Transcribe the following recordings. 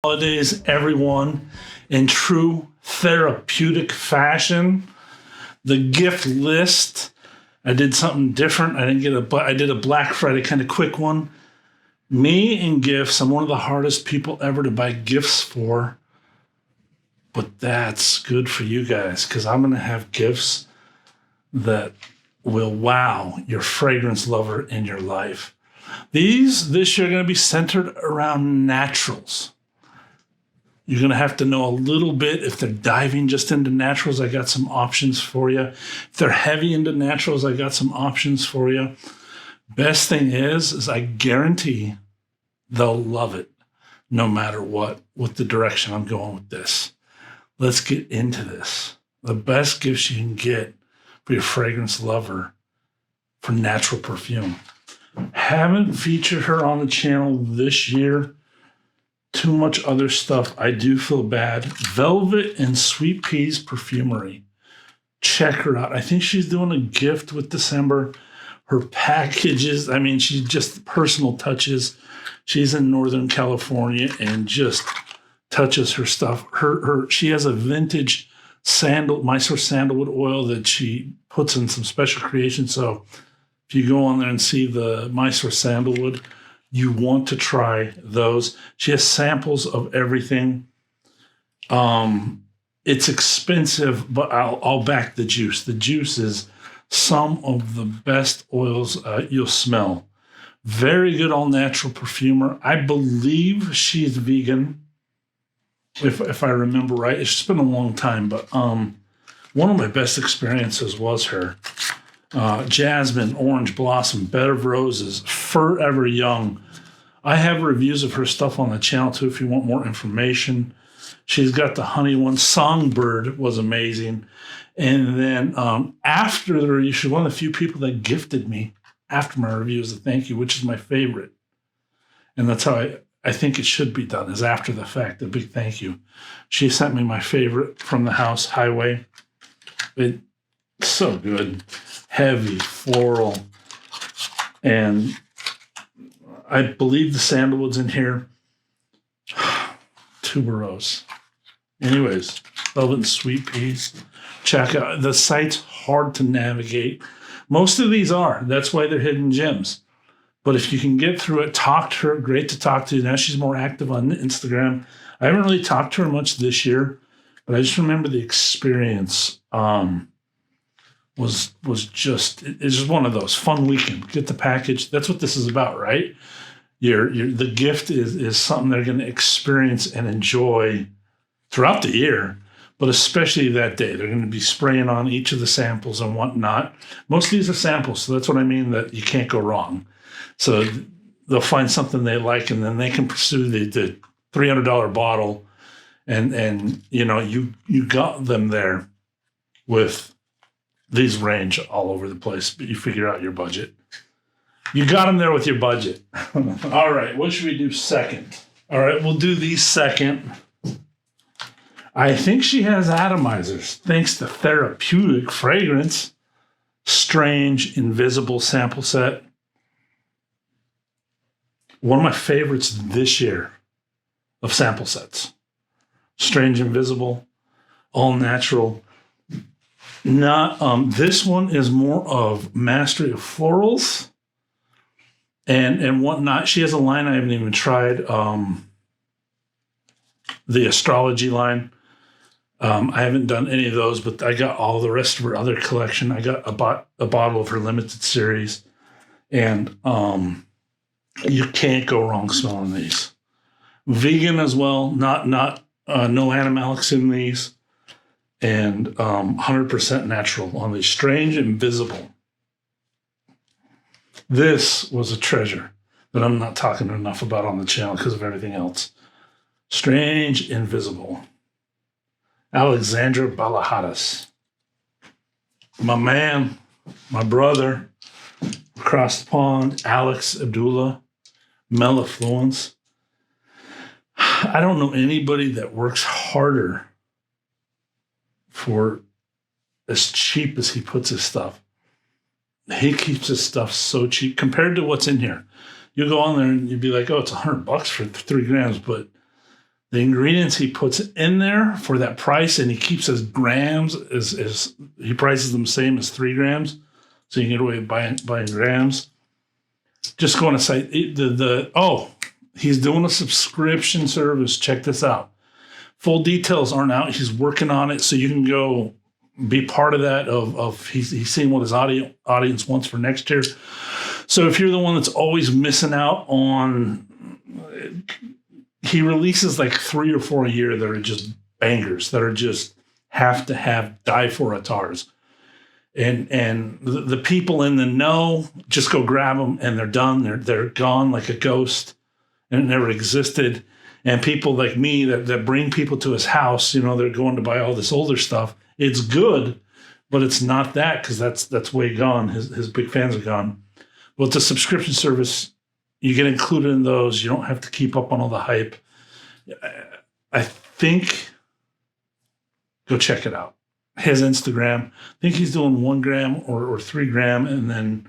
Holidays, everyone. In true therapeutic fashion, the gift list. I did something different. I did a Black Friday kind of quick one. Me and gifts. I'm one of the hardest people ever to buy gifts for. But that's good for you guys because I'm going to have gifts that will wow your fragrance lover in your life. These this year are going to be centered around naturals. You're going to have to know a little bit. If they're diving just into naturals, I got some options for you. If they're heavy into naturals, I got some options for you. Best thing is I guarantee they'll love it no matter what the direction I'm going with this. Let's get into this. The best gifts you can get for your fragrance lover for natural perfume. Haven't featured her on the channel this year. Too much other stuff. I do feel bad. Velvet and Sweet Peas Perfumery. Check her out. I think she's doing a gift with December. Her packages, she's just personal touches. She's in Northern California and just touches her stuff. She has a vintage Mysore sandalwood oil that she puts in some special creations. So if you go on there and see the Mysore sandalwood, you want to try those. She has samples of everything. It's expensive, but I'll back the juice. The juice is some of the best oils you'll smell. Very good all-natural perfumer. I believe she's vegan, if I remember right. It's been a long time, but one of my best experiences was her. Jasmine, Orange Blossom, Bed of Roses, Forever Young. I have reviews of her stuff on the channel too if you want more information. She's got the honey one. Songbird was amazing. And then after the review, she's one of the few people that gifted me after my review as a thank you, which is my favorite. And that's how I think it should be done, is after the fact, a big thank you. She sent me my favorite from the house, Highway. It's so good. Heavy, floral. And I believe the sandalwood's in here. Tuberose. Anyways, Velvet and Sweet Peas. Check out. The site's hard to navigate. Most of these are. That's why they're hidden gems. But if you can get through it, talk to her. Great to talk to. Now she's more active on Instagram. I haven't really talked to her much this year, but I just remember the experience was just, it's just one of those fun weekend. Get the package. That's what this is about, right? The gift is something they're going to experience and enjoy throughout the year, but especially that day. They're going to be spraying on each of the samples and whatnot. Most of these are samples, so that's what I mean, that you can't go wrong. So they'll find something they like, and then they can pursue the $300 bottle, and you got them there with these range all over the place, but you figure out your budget. You got them there with your budget. All right, what should we do second? All right, we'll do these second. I think she has atomizers, thanks to Therapeutic Fragrance. Strange Invisible sample set. One of my favorites this year of sample sets. Strange Invisible, all natural. Not this one is more of Mastery of Florals and whatnot. She has a line I haven't even tried. The Astrology line. I haven't done any of those, but I got all the rest of her other collection. I got a bottle of her limited series, and you can't go wrong smelling these. Vegan as well, no animalics in these, and 100% natural on these. Strange Invisible. This was a treasure that I'm not talking enough about on the channel because of everything else. Strange Invisible. Alexandra Balahadas. My man, my brother, across the pond, Alex Abdullah, Mellifluence. I don't know anybody that works harder for as cheap as he puts his stuff. He keeps his stuff so cheap compared to what's in here. You go on there and you'd be like, oh, it's $100 for 3 grams, but the ingredients he puts in there for that price, and he keeps his grams as he prices them same as 3 grams, so you can get away with buying grams. Just go on a site. He's doing a subscription service. Check this out. Full details aren't out. He's working on it, so you can go be part of that. He's seeing what his audience wants for next year. So if you're the one that's always missing out on, he releases like 3 or 4 a year that are just bangers, that are just have to have, die for atars. And the people in the know just go grab them and they're done. They're gone like a ghost and it never existed. And people like me that bring people to his house, they're going to buy all this older stuff. It's good, but it's not that, because that's way gone. His big fans are gone. Well, it's a subscription service. You get included in those. You don't have to keep up on all the hype. I think, go check it out. His Instagram. I think he's doing 1 gram or 3 gram, and then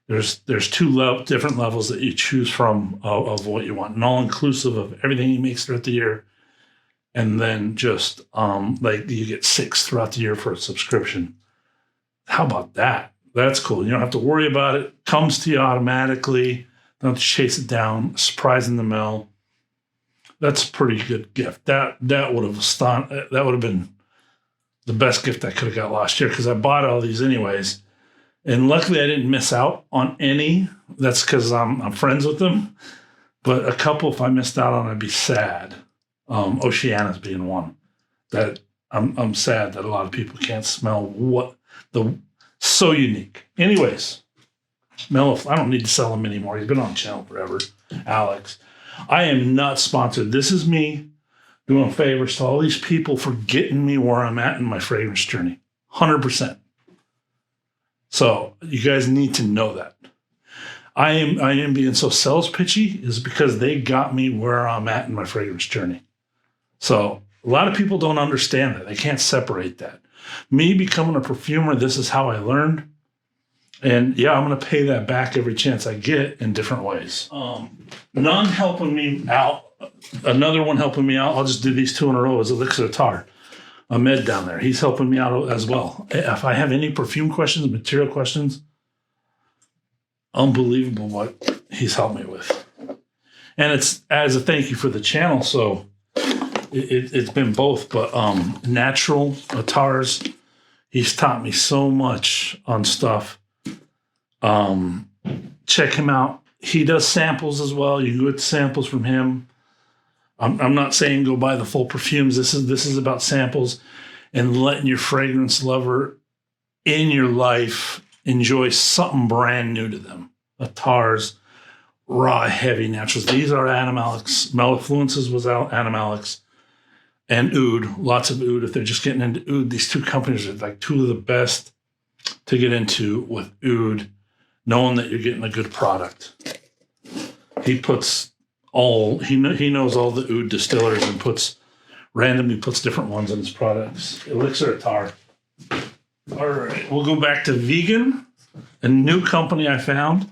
there's 2 different levels that you choose from of what you want, and all inclusive of everything he makes throughout the year. And then just you get 6 throughout the year for a subscription. How about that? That's cool. You don't have to worry about it. Comes to you automatically. Don't have to chase it down. Surprise in the mail. That's a pretty good gift. That would have been the best gift I could have got last year, because I bought all these anyways. And luckily I didn't miss out on any. That's because I'm friends with them. But a couple, if I missed out on, I'd be sad. Oceana's being one that I'm sad that a lot of people can't smell so unique. Anyways, Mellow, I don't need to sell him anymore. He's been on the channel forever. Alex, I am not sponsored. This is me doing favors to all these people for getting me where I'm at in my fragrance journey. 100%. So you guys need to know that. I am being so sales pitchy is because they got me where I'm at in my fragrance journey. So a lot of people don't understand that. They can't separate that. Me becoming a perfumer, this is how I learned. And yeah, I'm going to pay that back every chance I get in different ways. None helping me out. Another one helping me out, I'll just do these 2 in a row, is Elixir Tar. Ahmed down there. He's helping me out as well. If I have any perfume questions, material questions, unbelievable what he's helped me with. And it's as a thank you for the channel. So it's been both, but natural tars. He's taught me so much on stuff. Check him out. He does samples as well. You can get samples from him. I'm not saying go buy the full perfumes. This is about samples and letting your fragrance lover in your life enjoy something brand new to them. Tars, raw, heavy naturals. These are animalics. Mellifluences was out animalics. And oud, lots of oud. If they're just getting into oud, these 2 companies are like 2 of the best to get into with oud, knowing that you're getting a good product. He puts he knows all the oud distillers and randomly puts different ones in his products. Elixir Tar. All right, we'll go back to vegan. A new company I found,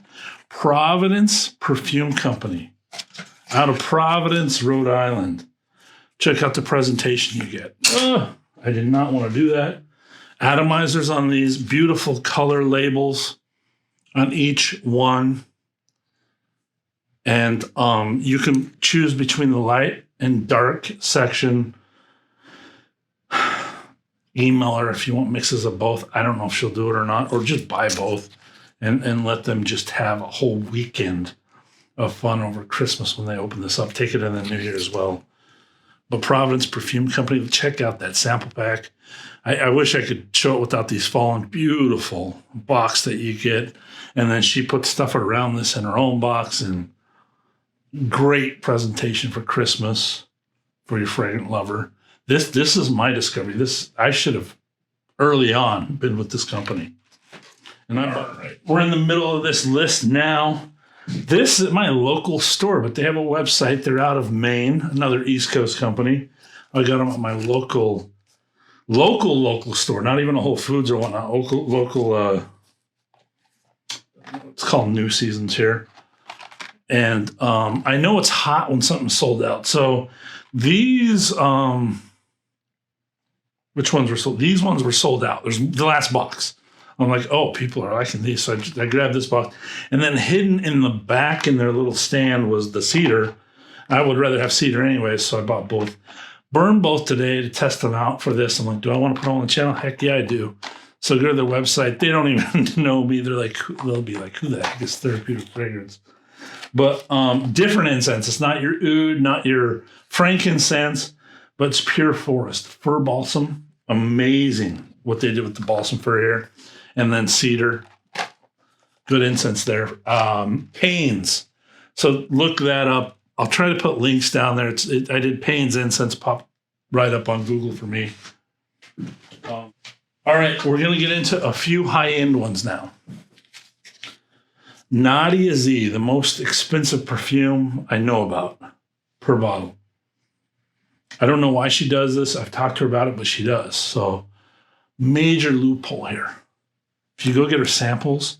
Providence Perfume Company, out of Providence, Rhode Island. Check out the presentation you get. I did not want to do that. Atomizers on these beautiful color labels on each one. And you can choose between the light and dark section. Email her if you want mixes of both. I don't know if she'll do it or not, or just buy both and let them just have a whole weekend of fun over Christmas when they open this up. Take it in the New Year as well. But Providence Perfume Company, check out that sample pack. I wish I could show it without these fallen beautiful box that you get. And then she puts stuff around this in her own box, and great presentation for Christmas for your fragrant lover. This is my discovery. I should have early on been with this company. And we're in the middle of this list now. This is my local store, but they have a website. They're out of Maine, another East Coast company. I got them at my local store, not even a Whole Foods or whatnot. Local. It's called New Seasons here. And I know it's hot when something's sold out. So These, which ones were sold? These ones were sold out. There's the last box. I'm like, oh, people are liking these. So I grabbed this box. And then hidden in the back in their little stand was the cedar. I would rather have cedar anyway, so I bought both. Burned both today to test them out for this. I'm like, do I want to put them on the channel? Heck yeah, I do. So go to their website. They don't even know me. They'll be like, who the heck is Therapeutic Fragrance? But different incense. It's not your oud, not your frankincense, but it's pure forest. Fir balsam. Amazing what they did with the balsam fir here. And then cedar. Good incense there. Pains. So look that up. I'll try to put links down there. I did Pains incense pop right up on Google for me. All right, we're going to get into a few high-end ones now. Nadia Z, the most expensive perfume I know about per bottle. I don't know why she does this. I've talked to her about it, but she does. So major loophole here. If you go get her samples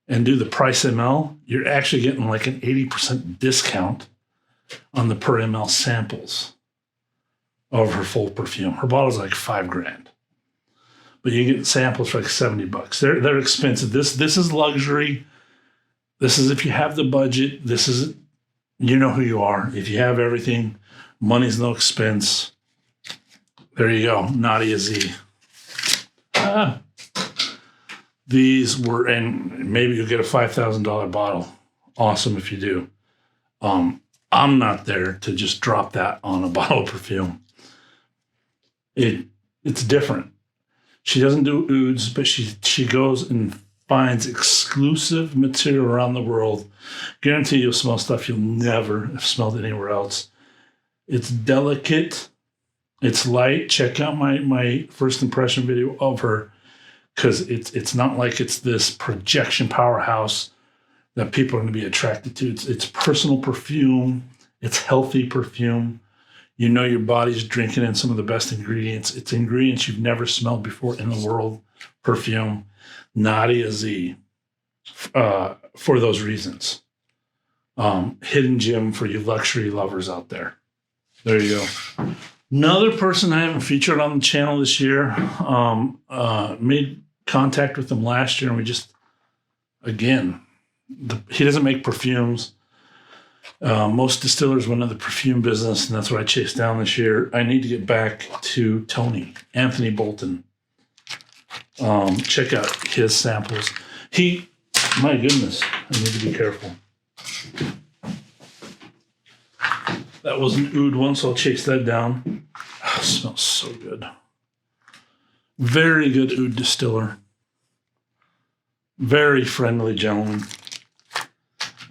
and do the price ml, you're actually getting like an 80% discount on the per ml samples of her full perfume. Her bottle's like $5,000. But you get samples for like $70. They're expensive. This is luxury. This is if you have the budget. This is, you know who you are. If you have everything, money's no expense. There you go. Nadia Z. These were, and maybe you'll get a $5,000 bottle. Awesome if you do. I'm not there to just drop that on a bottle of perfume. It's different. She doesn't do ouds, but she goes and finds exclusive material around the world. Guarantee you'll smell stuff you'll never have smelled anywhere else. It's delicate. It's light. Check out my first impression video of her, because it's not like it's this projection powerhouse that people are going to be attracted to. It's personal perfume. It's healthy perfume. You know your body's drinking in some of the best ingredients. It's ingredients you've never smelled before in the world. Perfume. Nadia Z. For those reasons. Hidden gem for you luxury lovers out there. There you go. Another person I haven't featured on the channel this year. Made contact with him last year, and we just, again, he doesn't make perfumes. Most distillers went into the perfume business, and that's what I chased down this year. I need to get back to Anthony Bolton. Check out his samples. My goodness, I need to be careful. That was an oud one, so I'll chase that down. Oh, it smells so good. Very good oud distiller. Very friendly gentleman.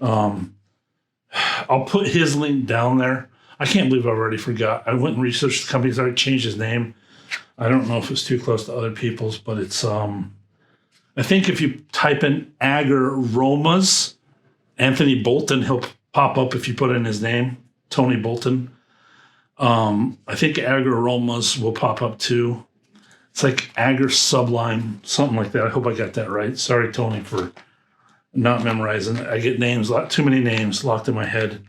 I'll put his link down there. I can't believe I already forgot. I went and researched the company. He's already changed his name. I don't know if it's too close to other people's, but it's, I think if you type in Aromas, Anthony Bolton, he'll pop up if you put in his name, Tony Bolton. I think Aromas will pop up too. It's like Agar Sublime, something like that. I hope I got that right. Sorry, Tony, for not memorizing. I get too many names locked in my head.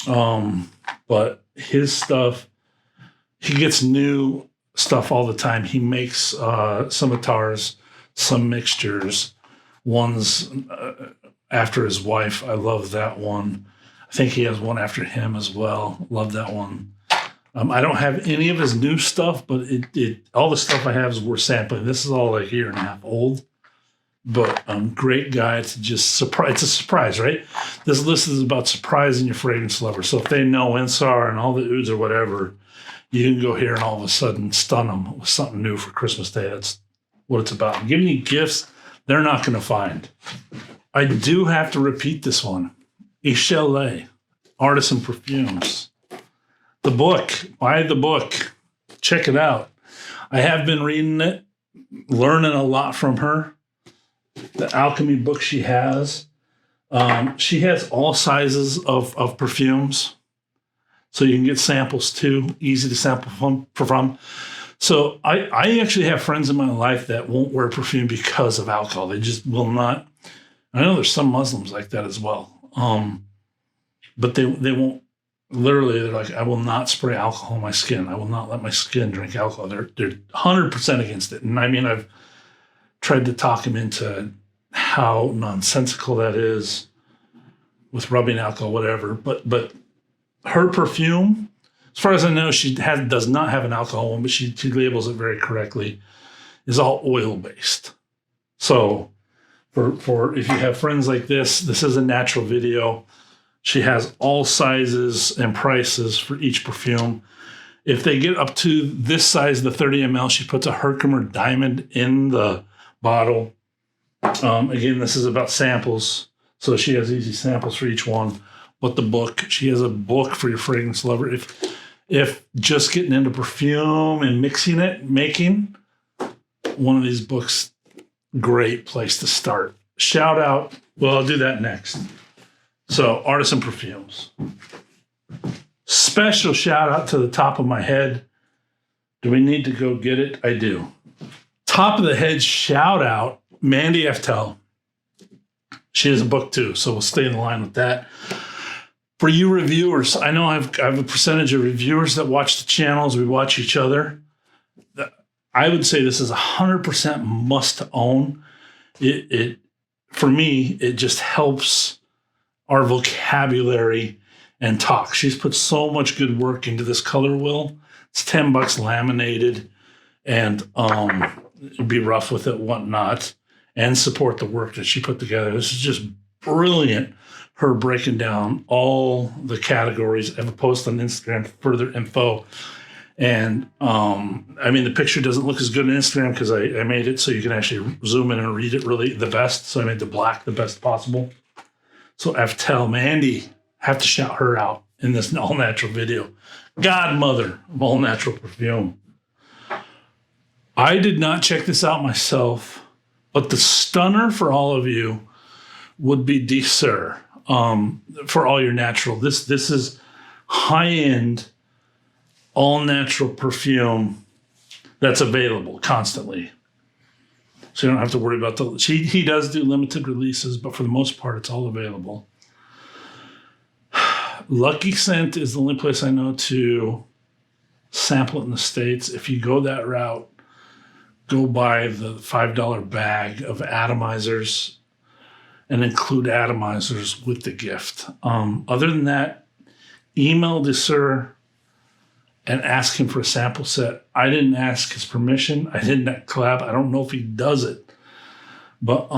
But his stuff, he gets new stuff all the time. He makes scimitars, some mixtures, ones after his wife. I love that one. I think he has one after him as well. Love that one. I don't have any of his new stuff, but all the stuff I have is worth sampling. This is all like a year and a half old. But great guy to just surprise. It's a surprise, right? This list is about surprising your fragrance lover. So if they know Insar and all the ouds or whatever, you can go here and all of a sudden stun them with something new for Christmas Day. That's what it's about. Giving you gifts they're not going to find. I do have to repeat this one. Ischele, Artisan Perfumes. The book. Buy the book. Check it out. I have been reading it, learning a lot from her. The Alchemy book she has. She has all sizes of perfumes. So you can get samples too. Easy to sample from. So I actually have friends in my life that won't wear perfume because of alcohol. They just will not. I know there's some Muslims like that as well. But they won't literally, they're like, I will not spray alcohol on my skin. I will not let my skin drink alcohol. They're 100% against it. And I mean, I've tried to talk them into how nonsensical that is with rubbing alcohol, whatever. But her perfume, as far as I know, does not have an alcohol one, but she labels it very correctly, is all oil-based. So for if you have friends like this is a natural video. She has all sizes and prices for each perfume. If they get up to this size, the 30 ml, she puts a Herkimer diamond in the bottle. Again, this is about samples. So she has easy samples for each one. But the book, she has a book for your fragrance lover. If just getting into perfume and making one of these books, great place to start. Shout out. Well, I'll do that next. So, Artisan Perfumes. Special shout out to the top of my head. Do we need to go get it? I do. Top of the head shout out, Mandy Eftel. She has a book too, so we'll stay in line with that. For you reviewers, I know I have a percentage of reviewers that watch the channels. We watch each other. I would say this is 100% must own. It for me, it just helps our vocabulary and talk. She's put so much good work into this color wheel. It's $10 laminated, and be rough with it, whatnot, and support the work that she put together. This is just brilliant. Her breaking down all the categories. I have a post on Instagram for further info. And I mean, the picture doesn't look as good on Instagram because I made it so you can actually zoom in and read it really the best. So I made the black the best possible. So Eftel, Mandy, have to shout her out in this all-natural video. Godmother of all-natural perfume. I did not check this out myself, but the stunner for all of you would be Distiller for all your natural. This is high-end, all-natural perfume that's available constantly. So you don't have to worry about he does do limited releases, but for the most part, it's all available. Lucky Scent is the only place I know to sample it in the States. If you go that route, go buy the $5 bag of atomizers and include atomizers with the gift. Other than that, email Distiller and ask him for a sample set. I didn't ask his permission. I didn't collab. I don't know if he does it. But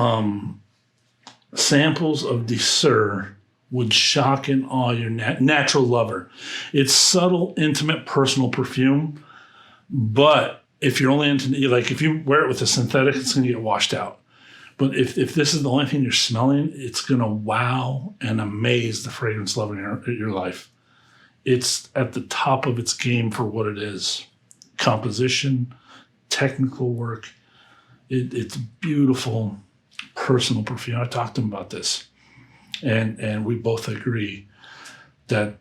samples of Distiller would shock and awe your natural lover. It's subtle, intimate, personal perfume. But if you're only into, like if you wear it with a synthetic, it's going to get washed out. But if this is the only thing you're smelling, it's going to wow and amaze the fragrance lover in your life. It's at the top of its game for what it is. Composition, technical work. It's beautiful, personal perfume. I talked to him about this. And we both agree that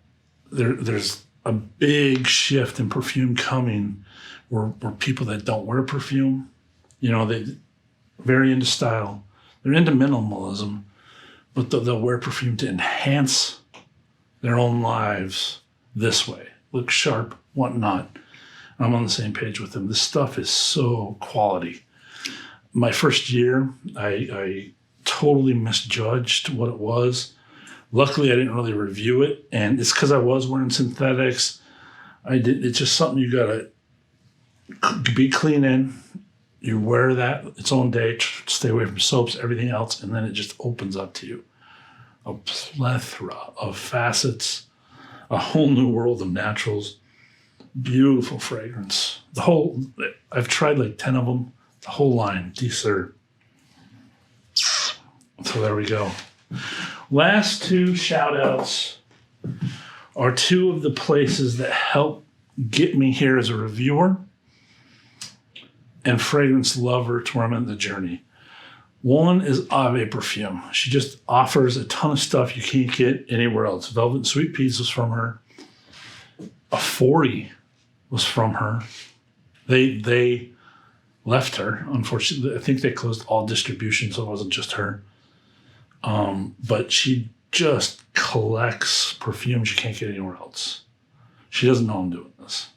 there's a big shift in perfume coming where people that don't wear perfume, they very into style. They're into minimalism, but they'll wear perfume to enhance their own lives this way, look sharp, whatnot. I'm on the same page with them. This stuff is so quality. My first year, I totally misjudged what it was. Luckily, I didn't really review it, and it's because I was wearing synthetics. It's just something you gotta be clean in. You wear that its own day, stay away from soaps, everything else, and then it just opens up to you a plethora of facets, a whole new world of naturals, beautiful fragrance. I've tried like 10 of them, the whole line, Distiller. So there we go. Last two shout outs are two of the places that helped get me here as a reviewer and fragrance lover to where I'm in the journey. One is Ave Perfume. She just offers a ton of stuff you can't get anywhere else. Velvet and Sweet Peas was from her. A 40 was from her. They left her, unfortunately. I think they closed all distribution, so it wasn't just her. But she just collects perfumes you can't get anywhere else. She doesn't know I'm doing this.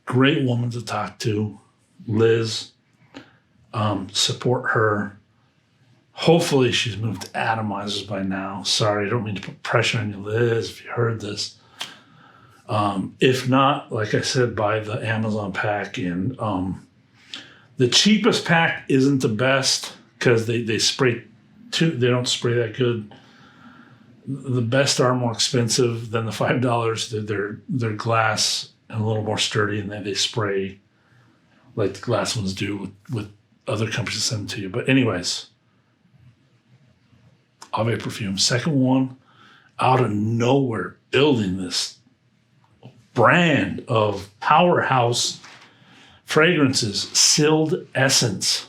Great woman to talk to, Liz. Support her. Hopefully she's moved to atomizers by now. Sorry, I don't mean to put pressure on you, Liz, if you heard this. If not, like I said, buy the Amazon pack. And the cheapest pack isn't the best because they spray they don't spray that good. The best are more expensive than the $5. They're glass and a little more sturdy, and they spray like the glass ones do with other companies that send them to you. But anyways, Ave Perfume, second one out of nowhere, building this brand of powerhouse fragrances, Sealed Essence.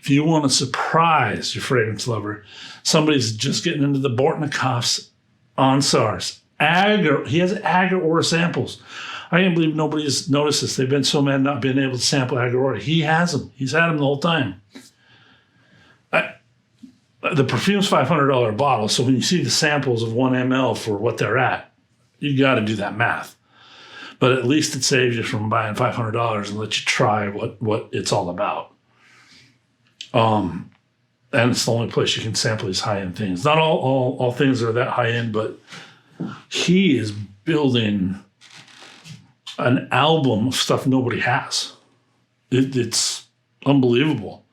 If you want to surprise your fragrance lover, somebody's just getting into the Bortnikoff's Ansars. He has Agor samples. I can't believe nobody's noticed this. They've been so mad not being able to sample Agor. He has them. He's had them the whole time. The perfume's $500 bottle, so when you see the samples of 1 ml for what they're at, you got to do that math. But at least it saves you from buying $500 and let you try what it's all about. And it's the only place you can sample these high-end things. Not all things are that high-end, but he is building an album of stuff nobody has. It's unbelievable.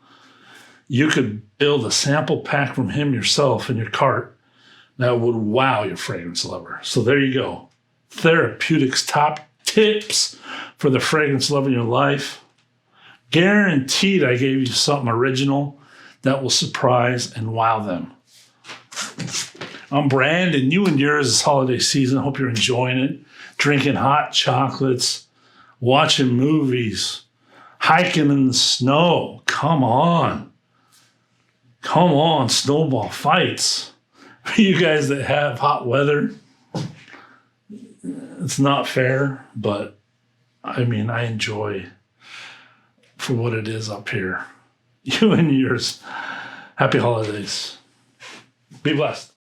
You could build a sample pack from him yourself in your cart that would wow your fragrance lover. So there you go. Therapeutics top tips for the fragrance lover in your life. Guaranteed I gave you something original that will surprise and wow them. I'm Brandon. You and yours this holiday season. I hope you're enjoying it. Drinking hot chocolates, watching movies, hiking in the snow. Come on. Come on, snowball fights. For you guys that have hot weather, it's not fair, but I mean, I enjoy for what it is up here. You and yours. Happy holidays. Be blessed.